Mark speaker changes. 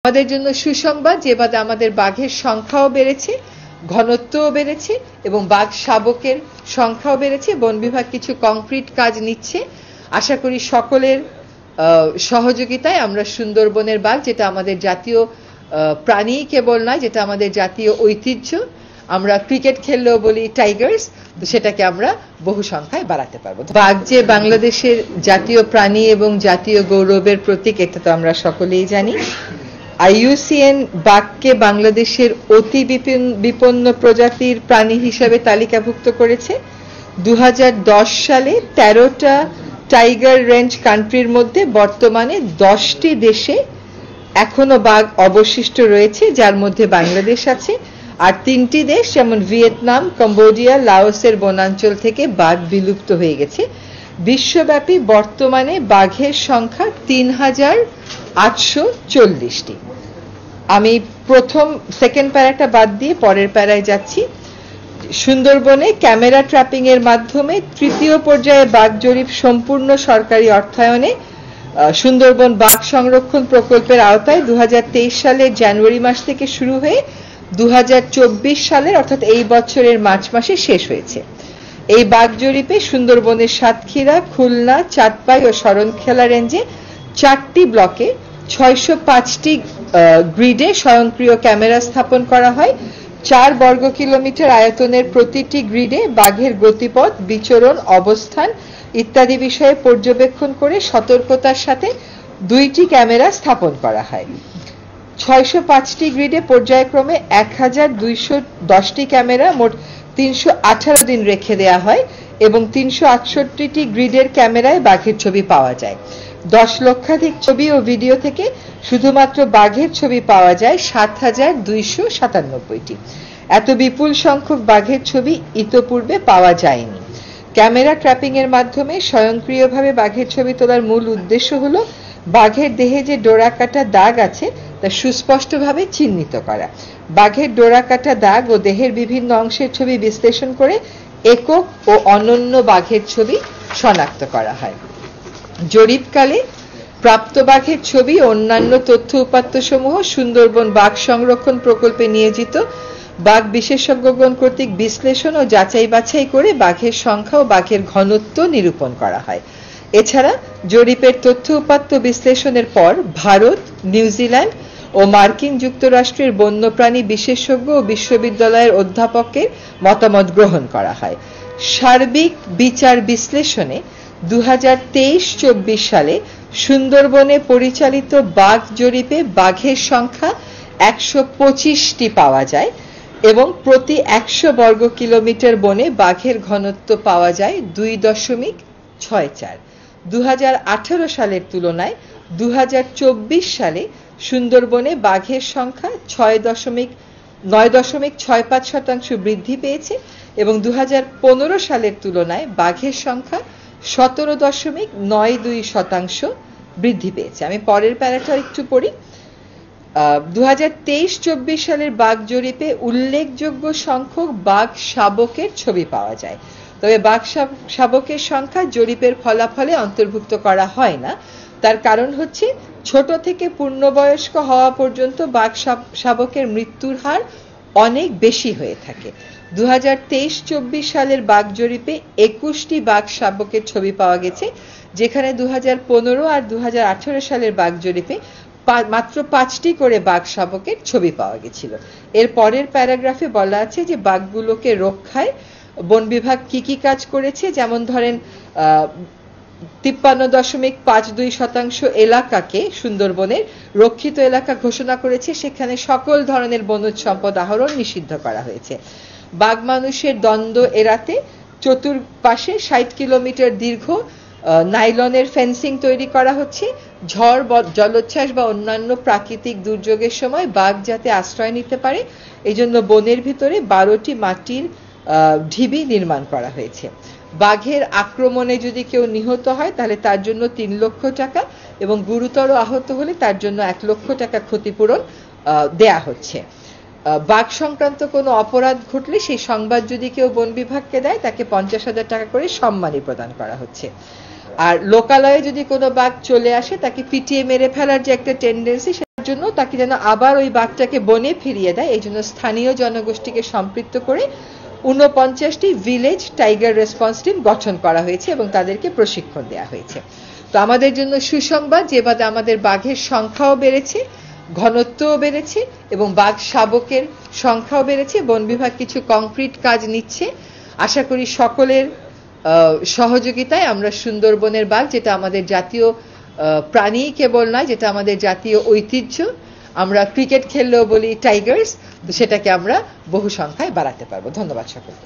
Speaker 1: আমাদের জন্য সুসংবাদ যে এবারে আমাদের বাঘের সংখ্যাও বেড়েছে, ঘনত্বও বেড়েছে এবং বাঘ শাবকের সংখ্যাও বেড়েছে। বন বিভাগ কিছু কংক্রিট কাজ নিচ্ছে। আশা করি সকলের সহযোগিতায় আমরা সুন্দরবনের বাঘ, যেটা আমাদের জাতীয় প্রাণী কেবল নয়, যেটা আমাদের জাতীয় ঐতিহ্য, আমরা ক্রিকেট খেললেও বলি টাইগার্স, তো সেটাকে আমরা বহু সংখ্যায় বাড়াতে পারবো। বাঘ যে বাংলাদেশের জাতীয় প্রাণী এবং জাতীয় গৌরবের প্রতীক, এটা তো আমরা সকলেই জানি। IUCN বাঘকে বাংলাদেশের অতি বিপন্ন প্রজাতির প্রাণী হিসেবে তালিকাভুক্ত করেছে। 2010 সালে 13টা টাইগার রেঞ্জ কান্ট্রির মধ্যে বর্তমানে 10টি দেশে এখনো বাঘ অবশিষ্ট রয়েছে, যার মধ্যে বাংলাদেশ আছে। আর 3টি দেশ যেমন ভিয়েতনাম, কম্বোডিয়া, লাওসের বনাঞ্চল থেকে বাঘ বিলুপ্ত হয়ে গেছে। বিশ্বব্যাপী বর্তমানে বাঘের সংখ্যা 3840টি। আমি সেকেন্ড প্যারাটা বাদ দিয়ে পরের প্যারায় যাচ্ছি। সুন্দরবনে ক্যামেরা ট্র্যাপিং এর মাধ্যমে 3য় পর্যায়ে বাঘ জরিপ সম্পূর্ণ সরকারি অর্থায়নে সুন্দরবন বাঘ সংরক্ষণ প্রকল্পের আওতায় 2023 সালের জানুয়ারি মাস থেকে শুরু হয়ে 2024 সালের অর্থাৎ এই বছরের মার্চ মাসে শেষ হয়েছে। এই বাঘ জরিপে সুন্দরবনের সাতক্ষীরা, খুলনা, চাঁদপাই ও শরণখোলা রেঞ্জে 4টি ব্লকে 605টি গ্রিডে স্বয়ংক্রিয় ক্যামেরা স্থাপন করা হয়। 4 বর্গ কিলোমিটার আয়তনের প্রতিটি গ্রিডে বাঘের গতিপথ, বিচরণ, অবস্থান ইত্যাদি বিষয়ে পর্যবেক্ষণ করে সতর্কতার সাথে 2টি ক্যামেরা স্থাপন করা হয়। 605টি গ্রিডে পর্যায়ক্রমে 1210টি ক্যামেরা মোট 318 দিন রেখে দেয়া হয় এবং 368টি গ্রিডের ক্যামেরায় বাঘের ছবি পাওয়া যায়। 10 লক্ষাধিক ছবি ও ভিডিও থেকে শুধুমাত্র বাঘের ছবি পাওয়া যায় 7297টি। এত বিপুল সংখ্যক বাঘের ছবি ইতোপূর্বে পাওয়া যায়নি। ক্যামেরা ট্র্যাপিং এর মাধ্যমে স্বয়ংক্রিয়ভাবে বাঘের ছবি তোলার মূল উদ্দেশ্য হলো বাঘের দেহে যে ডোরাকাটা দাগ আছে তা সুস্পষ্টভাবে চিহ্নিত করা। বাঘের ডোরাকাটা দাগ ও দেহের বিভিন্ন অংশের ছবি বিশ্লেষণ করে একক ও অনন্য বাঘের ছবি শনাক্ত করা হয়। জরিপকালে প্রাপ্ত বাঘের ছবি ও অন্যান্য তথ্য উপাত্ত সমূহ সুন্দরবন বাঘ সংরক্ষণ প্রকল্পে নিয়োজিত বাঘ বিশেষজ্ঞগণ কর্তৃক বিশ্লেষণ ও যাচাই বাছাই করে বাঘের সংখ্যা ও বাঘের ঘনত্ব নিরূপণ করা হয়। এছাড়া জরিপের তথ্য উপাত্ত বিশ্লেষণের পর ভারত, নিউজিল্যান্ড ও মার্কিন যুক্তরাষ্ট্রের বন্যপ্রাণী বিশেষজ্ঞ ও বিশ্ববিদ্যালয়ের অধ্যাপকের মতামত গ্রহণ করা হয়। সার্বিক বিচার বিশ্লেষণে 2023-24 সালে সুন্দরবনে পরিচালিত বাঘ জরিপে বাঘের সংখ্যা 125টি পাওয়া যায় এবং প্রতি 100 বর্গ কিলোমিটার বনে বাঘের ঘনত্ব পাওয়া যায় 2.64। 2018 সালের তুলনায় 2024 সালে সুন্দরবনে বাঘের সংখ্যা 9.65% বৃদ্ধি পেয়েছে এবং 2015 সালের তুলনায় বাঘের সংখ্যা 17.92% বৃদ্ধি পেয়েছে। আমি পরের প্যারাটা একটু পড়ি। 2023-24 সালের বাঘ জরিপে উল্লেখযোগ্য সংখ্যক বাঘ শাবকের ছবি পাওয়া যায়, তবে বাঘ শাবকের সংখ্যা জরিপের ফলাফলে অন্তর্ভুক্ত করা হয় না। তার কারণ হচ্ছে ছোট থেকে পূর্ণবয়স্ক হওয়া পর্যন্ত বাঘ শাবকের মৃত্যুর হার অনেক বেশি হয়ে থাকে। 2023-24 সালের বাঘ জরিপে 21টি বাঘ শাবকের ছবি পাওয়া গেছে, যেখানে 2015 আর 2018 সালের বাঘ জরিপে মাত্র 5টি করে বাঘ শাবকের ছবি পাওয়া গেছিল। এর পরের প্যারাগ্রাফে বলা আছে যে বাঘগুলোকে রক্ষায় বন বিভাগ কি কাজ করেছে, যেমন ধরেন 53.52% এলাকাকে সুন্দরবনের রক্ষিত এলাকা ঘোষণা করেছে, সেখানে সকল ধরনের বনজ সম্পদ আহরণ নিষিদ্ধ করা হয়েছে। বাঘ মানুষের দ্বন্দ্ব এড়াতে চতুর্পাশে 60 কিলোমিটার দীর্ঘ নাইলনের ফেন্সিং তৈরি করা হচ্ছে। ঝড়, জলোচ্ছ্বাস বা অন্যান্য প্রাকৃতিক দুর্যোগের সময় বাঘ যাতে আশ্রয় নিতে পারে, এই জন্য বনের ভিতরে 12টি মাটির ঢিবি নির্মাণ করা হয়েছে। বাঘের আক্রমণে যদি কেউ নিহত হয় তাহলে তার জন্য 3 লক্ষ টাকা এবং গুরুতর আহত হলে তার জন্য 1 লক্ষ টাকা ক্ষতিপূরণ দেয়া হচ্ছে। বাঘ সংক্রান্ত কোনো অপরাধ ঘটলে সেই সংবাদ যদি কেউ বন বিভাগকে দেয় তাকে 50,000 টাকা করে সম্মানী প্রদান করা হচ্ছে। আর লোকালয়ে যদি কোনো বাঘ চলে আসে তাকে পিটিয়ে মেরে ফেলার যে একটা টেন্ডেন্সি জন্য তাকে যেন আবার ওই বাঘটাকে বনে ফিরিয়ে দেয়, এই জন্য স্থানীয় জনগোষ্ঠীকে সম্পৃক্ত করে 49টি ভিলেজ টাইগার রেসপন্স টিম গঠন করা হয়েছে এবং তাদেরকে প্রশিক্ষণ দেওয়া হয়েছে। তো আমাদের জন্য সুসংবাদ যে বাদে আমাদের বাঘের সংখ্যাও বেড়েছে, ঘনত্বও বেড়েছে এবং বাঘ শাবকের সংখ্যাও বেড়েছে। বন বিভাগ কিছু কংক্রিট কাজ নিচ্ছে, আশা করি সকলের সহযোগিতায় আমরা সুন্দরবনের বাঘ, যেটা আমাদের জাতীয় প্রাণী কেবল নয়, যেটা আমাদের জাতীয় ঐতিহ্য, আমরা ক্রিকেট খেললেও বলি টাইগার্স, তো সেটাকে আমরা বহু সংখ্যায় বাড়াতে পারবো। ধন্যবাদ সকলকে।